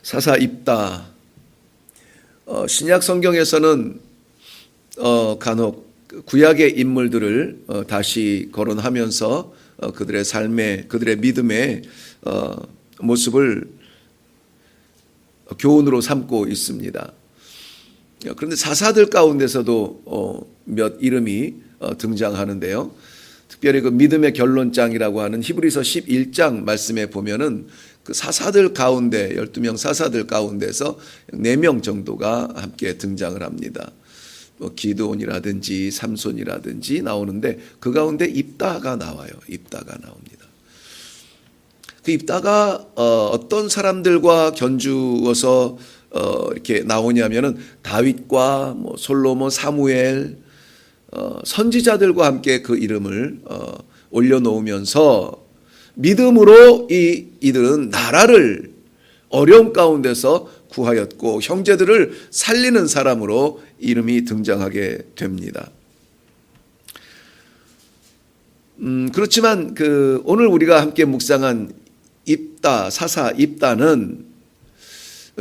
사사 입다. 신약 성경에서는 간혹 구약의 인물들을 다시 거론하면서 그들의 삶의, 그들의 믿음의 모습을 교훈으로 삼고 있습니다. 그런데 사사들 가운데서도 몇 이름이 등장하는데요. 특별히 그 믿음의 결론장이라고 하는 히브리서 11장 말씀에 보면은 그 사사들 가운데 12명 사사들 가운데서 4명 정도가 함께 등장을 합니다. 기드온이라든지 삼손이라든지 나오는데 그 가운데 입다가 나와요. 입다가 나옵니다. 그 입다가 어떤 사람들과 견주어서 이렇게 나오냐면은 다윗과 솔로몬, 사무엘 선지자들과 함께 그 이름을 올려놓으면서 믿음으로 이들은 나라를 어려움 가운데서 구하였고 형제들을 살리는 사람으로 이름이 등장하게 됩니다. 그렇지만 오늘 우리가 함께 묵상한 입다, 사사 입다는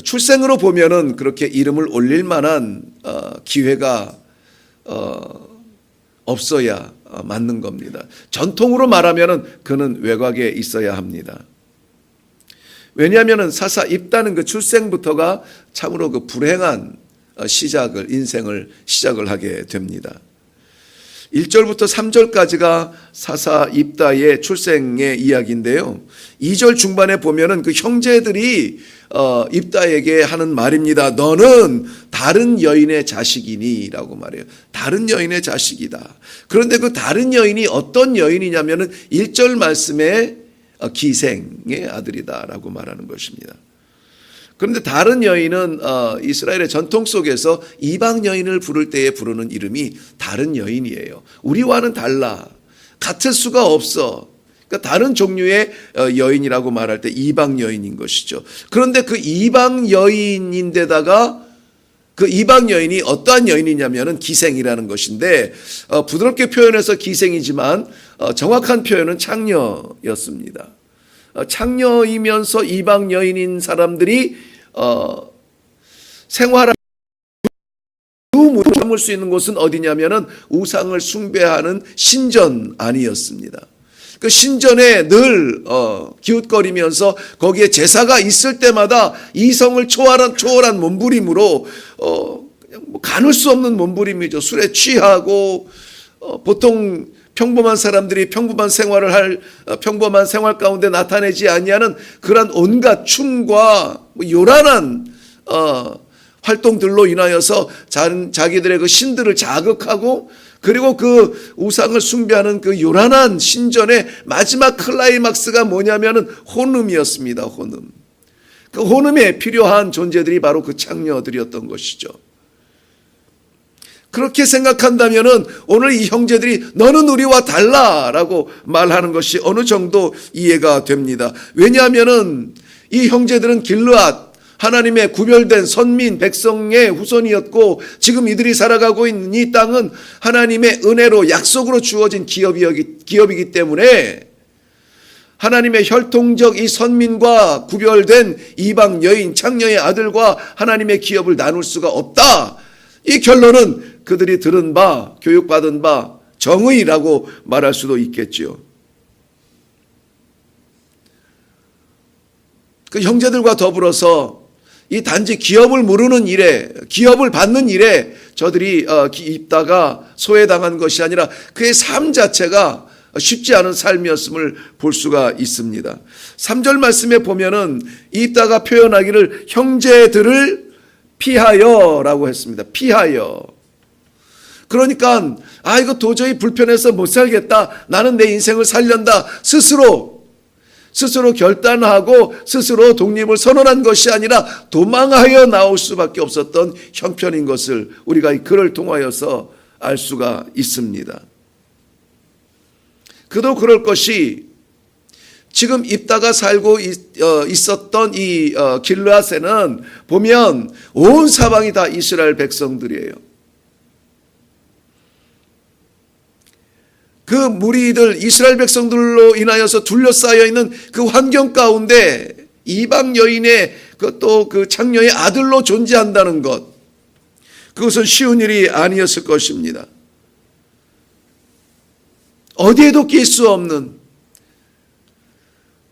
출생으로 보면은 그렇게 이름을 올릴 만한 기회가 없어야 맞는 겁니다. 전통으로 말하면은 그는 외곽에 있어야 합니다. 왜냐하면은 사사 입다는 그 출생부터가 참으로 그 불행한 인생을 시작을 하게 됩니다. 1절부터 3절까지가 사사 입다의 출생의 이야기인데요. 2절 중반에 보면은 그 형제들이 입다에게 하는 말입니다. 너는 다른 여인의 자식이니 라고 말해요. 다른 여인의 자식이다. 그런데 그 다른 여인이 어떤 여인이냐면은 1절 말씀에 기생의 아들이다 라고 말하는 것입니다. 그런데 다른 여인은 이스라엘의 전통 속에서 이방 여인을 부를 때에 부르는 이름이 다른 여인이에요. 우리와는 달라. 같을 수가 없어. 그러니까 다른 종류의 여인이라고 말할 때 이방 여인인 것이죠. 그런데 그 이방 여인인데다가 그 이방 여인이 어떠한 여인이냐면은 기생이라는 것인데 부드럽게 표현해서 기생이지만 정확한 표현은 창녀였습니다. 창녀이면서 이방 여인인 사람들이 생활할 참을 수 있는 곳은 어디냐면은 우상을 숭배하는 신전 안이었습니다. 그 신전에 늘 기웃거리면서 거기에 제사가 있을 때마다 이성을 초월한 몸부림으로 그냥 가눌 수 없는 몸부림이죠. 술에 취하고 보통 평범한 사람들이 평범한 생활을 할 평범한 생활 가운데 나타내지 아니하는 그러한 온갖 춤과 요란한 활동들로 인하여서 자기들의 그 신들을 자극하고 그리고 그 우상을 숭배하는 그 요란한 신전의 마지막 클라이막스가 뭐냐면은 혼음이었습니다. 혼음. 그 혼음에 필요한 존재들이 바로 그 창녀들이었던 것이죠. 그렇게 생각한다면은 오늘 이 형제들이 너는 우리와 달라라고 말하는 것이 어느 정도 이해가 됩니다. 왜냐하면은 이 형제들은 길르앗 하나님의 구별된 선민 백성의 후손이었고 지금 이들이 살아가고 있는 이 땅은 하나님의 은혜로 약속으로 주어진 기업이기 때문에 하나님의 혈통적 이 선민과 구별된 이방 여인 창녀의 아들과 하나님의 기업을 나눌 수가 없다. 이 결론은 그들이 들은 바 교육받은 바 정의라고 말할 수도 있겠지요. 그 형제들과 더불어서 이 단지 기업을 물으는 일에 기업을 받는 일에 저들이 입다가 소외당한 것이 아니라 그의 삶 자체가 쉽지 않은 삶이었음을 볼 수가 있습니다. 3절 말씀에 보면은 입다가 표현하기를 형제들을 피하여라고 했습니다. 피하여. 그러니까 이거 도저히 불편해서 못 살겠다. 나는 내 인생을 살련다. 스스로 결단하고 스스로 독립을 선언한 것이 아니라 도망하여 나올 수밖에 없었던 형편인 것을 우리가 이 글을 통하여서 알 수가 있습니다. 그도 그럴 것이 지금 입다가 살고 있었던 이 길르앗에는 보면 온 사방이 다 이스라엘 백성들이에요. 그 무리들 이스라엘 백성들로 인하여서 둘러싸여 있는 그 환경 가운데 이방 여인의 또 그 창녀의 아들로 존재한다는 것, 그것은 쉬운 일이 아니었을 것입니다. 어디에도 낄 수 없는,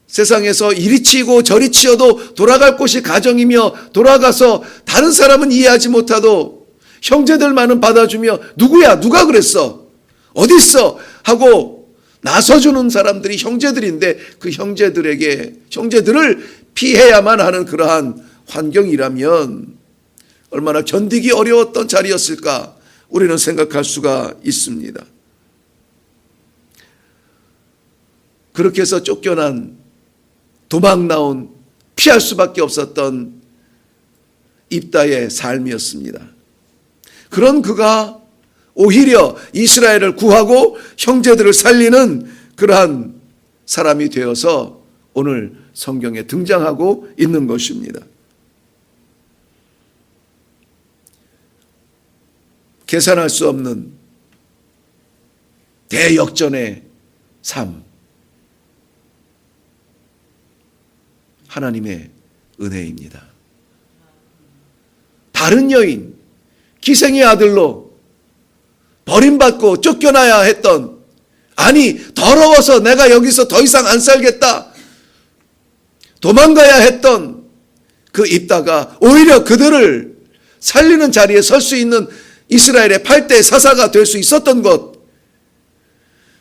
세상에서 이리 치고 저리 치어도 돌아갈 곳이 가정이며, 돌아가서 다른 사람은 이해하지 못하도 형제들만은 받아주며, 누구야 누가 그랬어 어디 있어 하고 나서주는 사람들이 형제들인데, 그 형제들을 피해야만 하는 그러한 환경이라면 얼마나 견디기 어려웠던 자리였을까 우리는 생각할 수가 있습니다. 그렇게 해서 쫓겨난, 도망 나온, 피할 수밖에 없었던 입다의 삶이었습니다. 그런 그가 오히려 이스라엘을 구하고 형제들을 살리는 그러한 사람이 되어서 오늘 성경에 등장하고 있는 것입니다. 계산할 수 없는 대역전의 삶, 하나님의 은혜입니다. 다른 여인, 기생의 아들로 버림받고 쫓겨나야 했던, 아니 더러워서 내가 여기서 더 이상 안 살겠다 도망가야 했던 그 입다가 오히려 그들을 살리는 자리에 설 수 있는 이스라엘의 8대 사사가 될 수 있었던 것,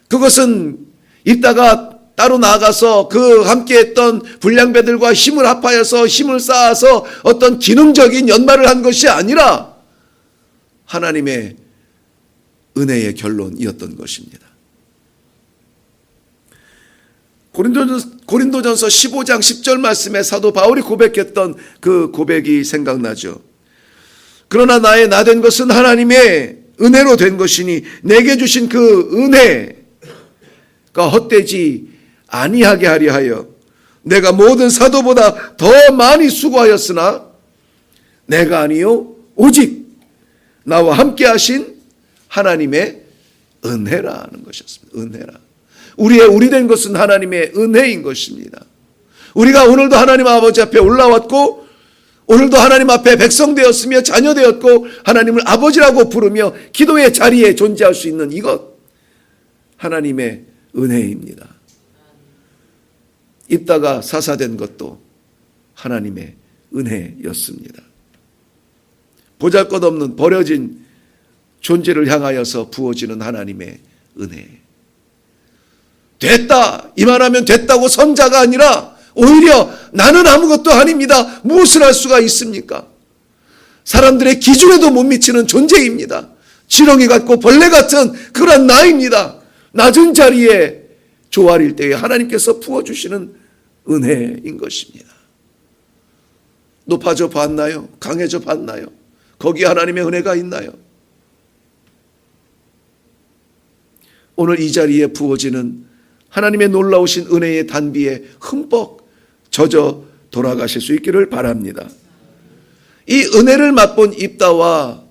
그것은 입다가 따로 나아가서 그 함께했던 불량배들과 힘을 합하여서 힘을 쌓아서 어떤 기능적인 연말을 한 것이 아니라 하나님의 은혜의 결론이었던 것입니다. 고린도전서 15장 10절 말씀에 사도 바울이 고백했던 그 고백이 생각나죠. 그러나 나의 나 된 것은 하나님의 은혜로 된 것이니 내게 주신 그 은혜가 헛되지 아니하게 하려 하여 내가 모든 사도보다 더 많이 수고하였으나 내가 아니요 오직 나와 함께 하신 하나님의 은혜라는 것이었습니다. 은혜라. 우리 된 것은 하나님의 은혜인 것입니다. 우리가 오늘도 하나님 아버지 앞에 올라왔고, 오늘도 하나님 앞에 백성 되었으며 자녀 되었고, 하나님을 아버지라고 부르며 기도의 자리에 존재할 수 있는 이것, 하나님의 은혜입니다. 입다가 사사된 것도 하나님의 은혜였습니다. 보잘것없는 버려진 존재를 향하여서 부어지는 하나님의 은혜. 됐다, 이만하면 됐다고 선자가 아니라 오히려 나는 아무것도 아닙니다, 무엇을 할 수가 있습니까? 사람들의 기준에도 못 미치는 존재입니다. 지렁이 같고 벌레 같은 그런 나입니다. 낮은 자리에 조아릴 때에 하나님께서 부어주시는 은혜인 것입니다. 높아져 봤나요? 강해져 봤나요? 거기에 하나님의 은혜가 있나요? 오늘 이 자리에 부어지는 하나님의 놀라우신 은혜의 단비에 흠뻑 젖어 돌아가실 수 있기를 바랍니다. 이 은혜를 맛본 입다와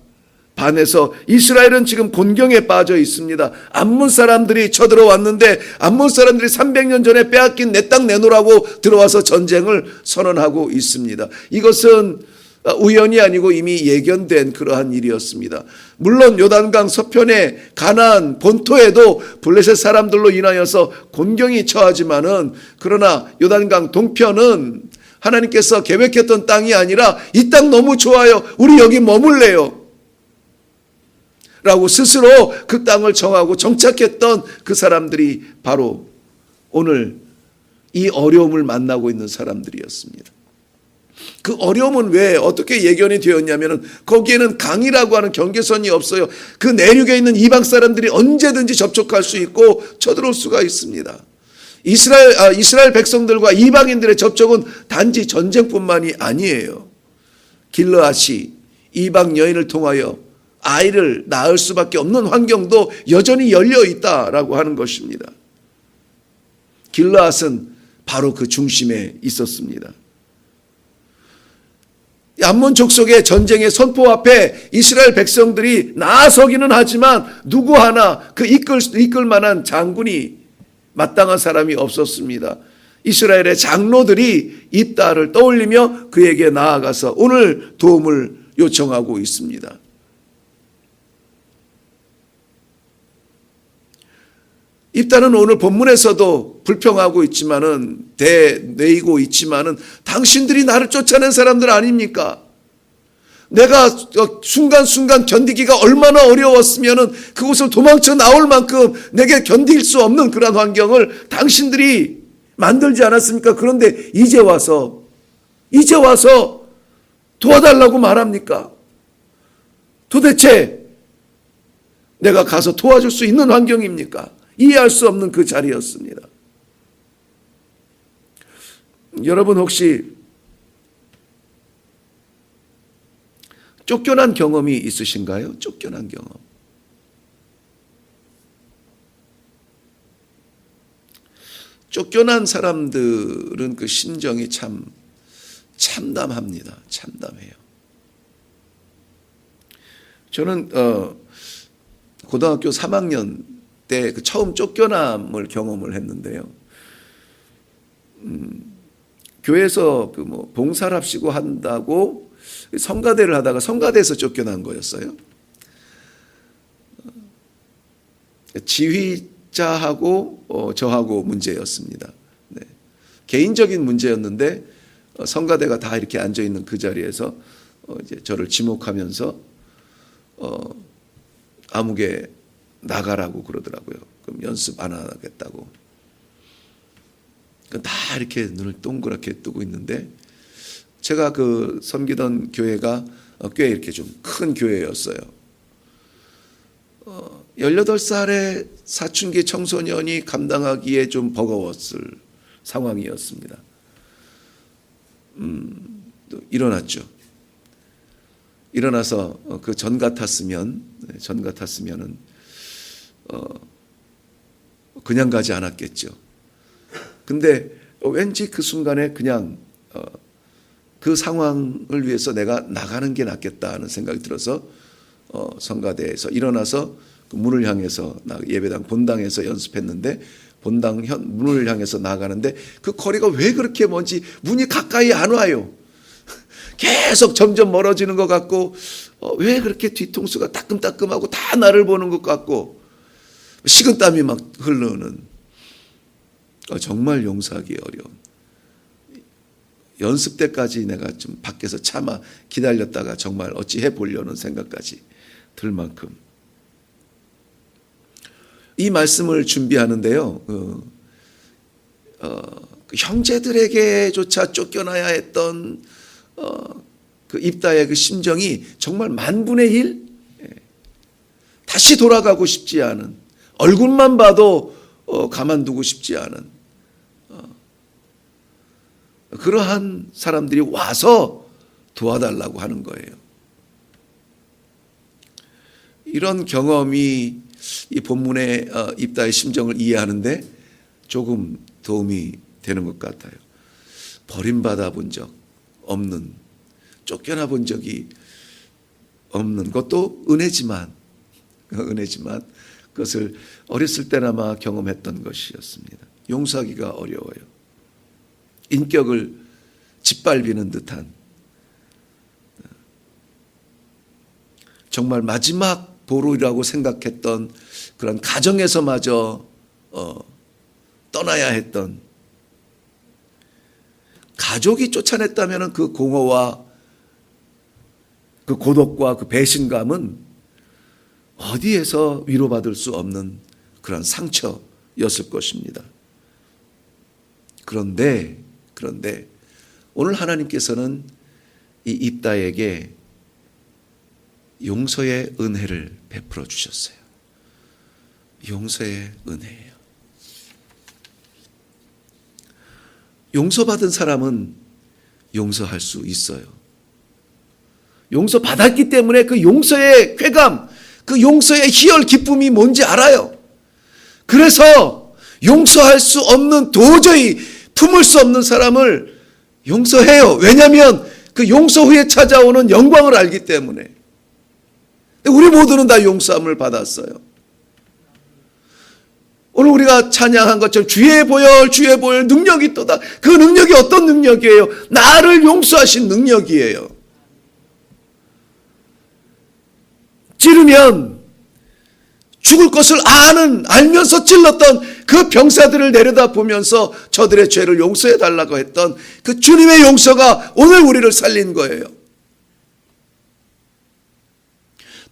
반해서 이스라엘은 지금 곤경에 빠져 있습니다. 암몬 사람들이 쳐들어왔는데 암몬 사람들이 300년 전에 빼앗긴 내 땅 내놓으라고 들어와서 전쟁을 선언하고 있습니다. 이것은 우연이 아니고 이미 예견된 그러한 일이었습니다. 물론 요단강 서편의 가나안 본토에도 블레셋 사람들로 인하여서 곤경이 처하지만은, 그러나 요단강 동편은 하나님께서 계획했던 땅이 아니라 이 땅 너무 좋아요, 우리 여기 머물래요 라고 스스로 그 땅을 정하고 정착했던 그 사람들이 바로 오늘 이 어려움을 만나고 있는 사람들이었습니다. 그 어려움은 왜 어떻게 예견이 되었냐면, 거기에는 강이라고 하는 경계선이 없어요. 그 내륙에 있는 이방 사람들이 언제든지 접촉할 수 있고 쳐들어올 수가 있습니다. 이스라엘 백성들과 이방인들의 접촉은 단지 전쟁뿐만이 아니에요. 길르앗이 이방 여인을 통하여 아이를 낳을 수밖에 없는 환경도 여전히 열려 있다라고 하는 것입니다. 길르앗은 바로 그 중심에 있었습니다. 암몬 족속의 전쟁의 선포 앞에 이스라엘 백성들이 나서기는 하지만 누구 하나 그 이끌 만한 장군이 마땅한 사람이 없었습니다. 이스라엘의 장로들이 입다를 떠올리며 그에게 나아가서 오늘 도움을 요청하고 있습니다. 입다는 오늘 본문에서도 불평하고 있지만은 대내이고 있지만은 당신들이 나를 쫓아낸 사람들 아닙니까? 내가 순간순간 견디기가 얼마나 어려웠으면은 그곳을 도망쳐 나올 만큼 내게 견딜 수 없는 그런 환경을 당신들이 만들지 않았습니까? 그런데 이제 와서 도와달라고 말합니까? 도대체 내가 가서 도와줄 수 있는 환경입니까? 이해할 수 없는 그 자리였습니다. 여러분 혹시 쫓겨난 경험이 있으신가요? 쫓겨난 경험. 쫓겨난 사람들은 그 심정이 참 참담합니다. 참담해요. 저는 고등학교 3학년 때 그 처음 쫓겨남을 경험을 했는데요. 교회에서 그 뭐 봉사를 합시고 한다고 성가대를 하다가 성가대에서 쫓겨난 거였어요. 지휘자하고 저하고 문제였습니다. 네. 개인적인 문제였는데 성가대가 다 이렇게 앉아 있는 그 자리에서 이제 저를 지목하면서 아무개 나가라고 그러더라고요. 그럼 연습 안 하겠다고. 다 이렇게 눈을 동그랗게 뜨고 있는데 제가 그 섬기던 교회가 꽤 이렇게 좀 큰 교회였어요. 18살의 사춘기 청소년이 감당하기에 좀 버거웠을 상황이었습니다. 또 일어났죠. 일어나서 그 전 같았으면은 그냥 가지 않았겠죠. 근데 왠지 그 순간에 그냥 그 상황을 위해서 내가 나가는 게 낫겠다 하는 생각이 들어서 성가대에서 일어나서 그 문을 향해서 예배당 본당에서 연습했는데 본당 문을 향해서 나가는데 그 거리가 왜 그렇게 먼지 문이 가까이 안 와요. 계속 점점 멀어지는 것 같고 왜 그렇게 뒤통수가 따끔따끔하고 다 나를 보는 것 같고 식은땀이 막 흐르는 정말 용서하기 어려운 연습 때까지 내가 좀 밖에서 참아 기다렸다가 정말 어찌해 보려는 생각까지 들 만큼 이 말씀을 준비하는데요. 그 형제들에게조차 쫓겨나야 했던 그 입다의 그 심정이 정말 만분의 1 다시 돌아가고 싶지 않은 얼굴만 봐도 가만두고 싶지 않은 그러한 사람들이 와서 도와달라고 하는 거예요. 이런 경험이 이 본문의 입다의 심정을 이해하는데 조금 도움이 되는 것 같아요. 버림받아 본 적 없는, 쫓겨나 본 적이 없는 것도 은혜지만 그것을 어렸을 때나마 경험했던 것이었습니다. 용서하기가 어려워요. 인격을 짓밟이는 듯한 정말 마지막 보루라고 생각했던 그런 가정에서마저 떠나야 했던 가족이 쫓아냈다면 그 공허와 그 고독과 그 배신감은 어디에서 위로받을 수 없는 그런 상처였을 것입니다. 그런데 오늘 하나님께서는 이 입다에게 용서의 은혜를 베풀어 주셨어요. 용서의 은혜예요. 용서받은 사람은 용서할 수 있어요. 용서받았기 때문에 그 용서의 쾌감, 그 용서의 희열, 기쁨이 뭔지 알아요. 그래서 용서할 수 없는, 도저히 품을 수 없는 사람을 용서해요. 왜냐하면 그 용서 후에 찾아오는 영광을 알기 때문에. 우리 모두는 다 용서함을 받았어요. 오늘 우리가 찬양한 것처럼 주의 보혈 주의 보혈 능력이 있도다. 그 능력이 어떤 능력이에요? 나를 용서하신 능력이에요. 찌르면 죽을 것을 알면서 찔렀던 그 병사들을 내려다보면서 저들의 죄를 용서해 달라고 했던 그 주님의 용서가 오늘 우리를 살린 거예요.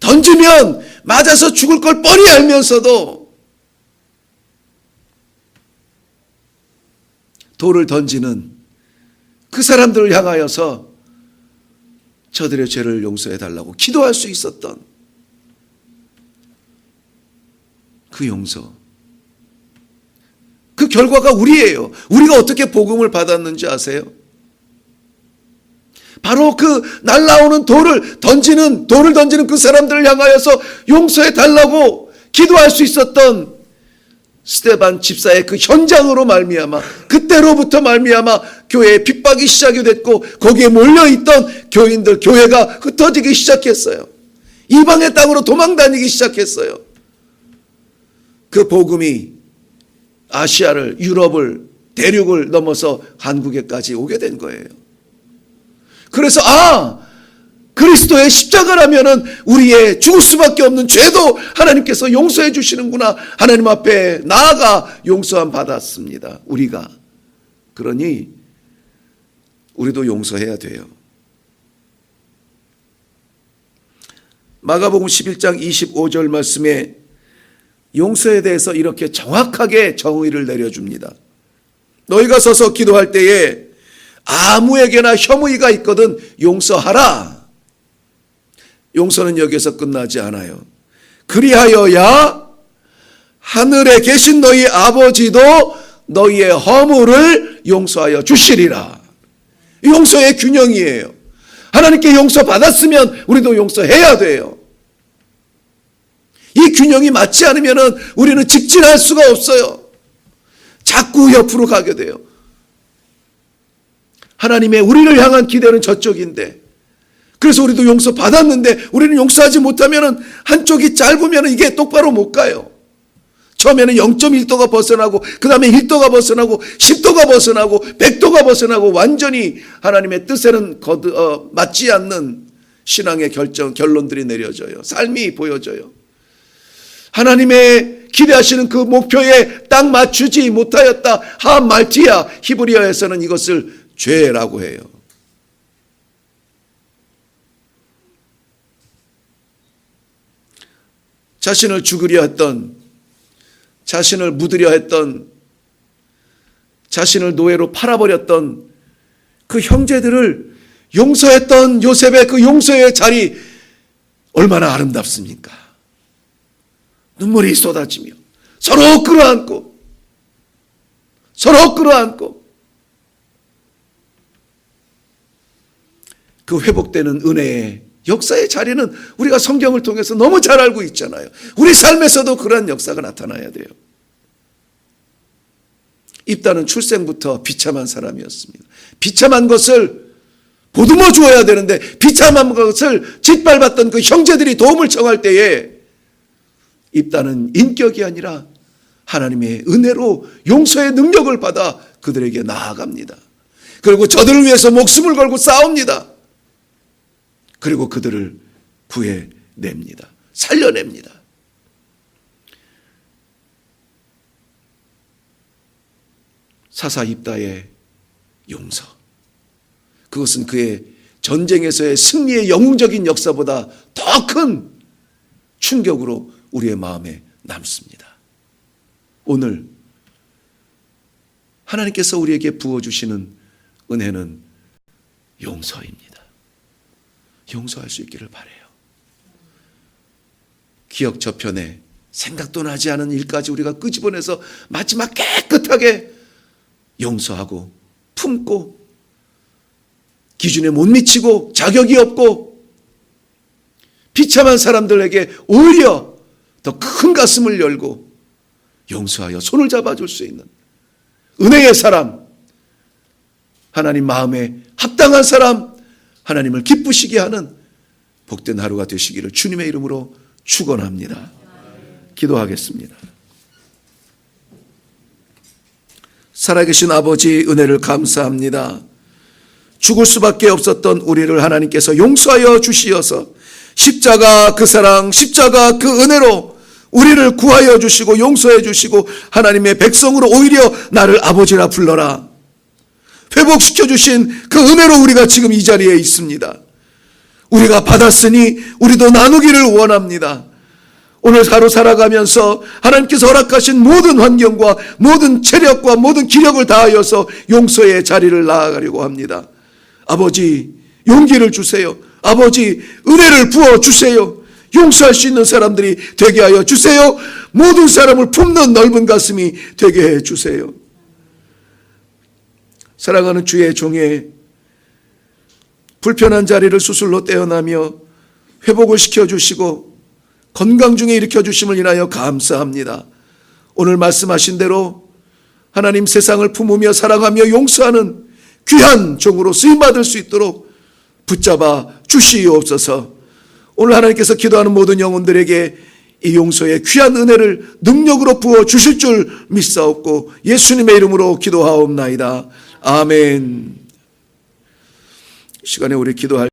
던지면 맞아서 죽을 걸 뻔히 알면서도 돌을 던지는 그 사람들을 향하여서 저들의 죄를 용서해 달라고 기도할 수 있었던 그 용서. 그 결과가 우리예요. 우리가 어떻게 복음을 받았는지 아세요? 바로 그 날라오는 돌을 던지는 그 사람들을 향하여서 용서해 달라고 기도할 수 있었던 스데반 집사의 그 현장으로 말미암아, 그때로부터 말미암아 교회에 핍박이 시작이 됐고 거기에 몰려있던 교인들, 교회가 흩어지기 시작했어요. 이방의 땅으로 도망다니기 시작했어요. 그 복음이 아시아를, 유럽을, 대륙을 넘어서 한국에까지 오게 된 거예요. 그래서 그리스도의 십자가라면은 우리의 죽을 수밖에 없는 죄도 하나님께서 용서해 주시는구나. 하나님 앞에 나아가 용서함 받았습니다. 우리가. 그러니 우리도 용서해야 돼요. 마가복음 11장 25절 말씀에 용서에 대해서 이렇게 정확하게 정의를 내려줍니다. 너희가 서서 기도할 때에 아무에게나 혐의가 있거든 용서하라. 용서는 여기에서 끝나지 않아요. 그리하여야 하늘에 계신 너희 아버지도 너희의 허물을 용서하여 주시리라. 용서의 균형이에요. 하나님께 용서받았으면 우리도 용서해야 돼요. 이 균형이 맞지 않으면 우리는 직진할 수가 없어요. 자꾸 옆으로 가게 돼요. 하나님의 우리를 향한 기대는 저쪽인데, 그래서 우리도 용서 받았는데 우리는 용서하지 못하면 한쪽이 짧으면 이게 똑바로 못 가요. 처음에는 0.1도가 벗어나고 그 다음에 1도가 벗어나고 10도가 벗어나고 100도가 벗어나고 완전히 하나님의 뜻에는 맞지 않는 신앙의 결론들이 내려져요. 삶이 보여져요. 하나님의 기대하시는 그 목표에 딱 맞추지 못하였다. 하말티아, 히브리어에서는 이것을 죄라고 해요. 자신을 죽으려 했던, 자신을 묻으려 했던, 자신을 노예로 팔아버렸던 그 형제들을 용서했던 요셉의 그 용서의 자리, 얼마나 아름답습니까? 눈물이 쏟아지며 서로 끌어안고 그 회복되는 은혜의 역사의 자리는 우리가 성경을 통해서 너무 잘 알고 있잖아요. 우리 삶에서도 그런 역사가 나타나야 돼요. 입다는 출생부터 비참한 사람이었습니다. 비참한 것을 보듬어 주어야 되는데 비참한 것을 짓밟았던 그 형제들이 도움을 청할 때에 입다는 인격이 아니라 하나님의 은혜로 용서의 능력을 받아 그들에게 나아갑니다. 그리고 저들을 위해서 목숨을 걸고 싸웁니다. 그리고 그들을 구해냅니다. 살려냅니다. 사사 입다의 용서. 그것은 그의 전쟁에서의 승리의 영웅적인 역사보다 더 큰 충격으로 우리의 마음에 남습니다. 오늘 하나님께서 우리에게 부어주시는 은혜는 용서입니다. 용서할 수 있기를 바라요. 기억 저편에 생각도 나지 않은 일까지 우리가 끄집어내서 마지막 깨끗하게 용서하고 품고 기준에 못 미치고 자격이 없고 비참한 사람들에게 오히려 더 큰 가슴을 열고 용서하여 손을 잡아줄 수 있는 은혜의 사람, 하나님 마음에 합당한 사람, 하나님을 기쁘시게 하는 복된 하루가 되시기를 주님의 이름으로 축원합니다. 기도하겠습니다. 살아계신 아버지, 은혜를 감사합니다. 죽을 수밖에 없었던 우리를 하나님께서 용서하여 주시어서 십자가 그 사랑, 십자가 그 은혜로 우리를 구하여 주시고 용서해 주시고 하나님의 백성으로 오히려 나를 아버지라 불러라 회복시켜 주신 그 은혜로 우리가 지금 이 자리에 있습니다. 우리가 받았으니 우리도 나누기를 원합니다. 오늘 하루 살아가면서 하나님께서 허락하신 모든 환경과 모든 체력과 모든 기력을 다하여서 용서의 자리를 나아가려고 합니다. 아버지, 용기를 주세요. 아버지, 은혜를 부어주세요. 용서할 수 있는 사람들이 되게 하여 주세요. 모든 사람을 품는 넓은 가슴이 되게 해 주세요. 사랑하는 주의 종의 불편한 자리를 수술로 떼어나며 회복을 시켜주시고 건강 중에 일으켜주심을 인하여 감사합니다. 오늘 말씀하신 대로 하나님 세상을 품으며 사랑하며 용서하는 귀한 종으로 쓰임받을 수 있도록 붙잡아 주시옵소서. 오늘 하나님께서 기도하는 모든 영혼들에게 이 용서의 귀한 은혜를 능력으로 부어 주실 줄 믿사옵고 예수님의 이름으로 기도하옵나이다. 아멘. 이 시간에 우리 기도할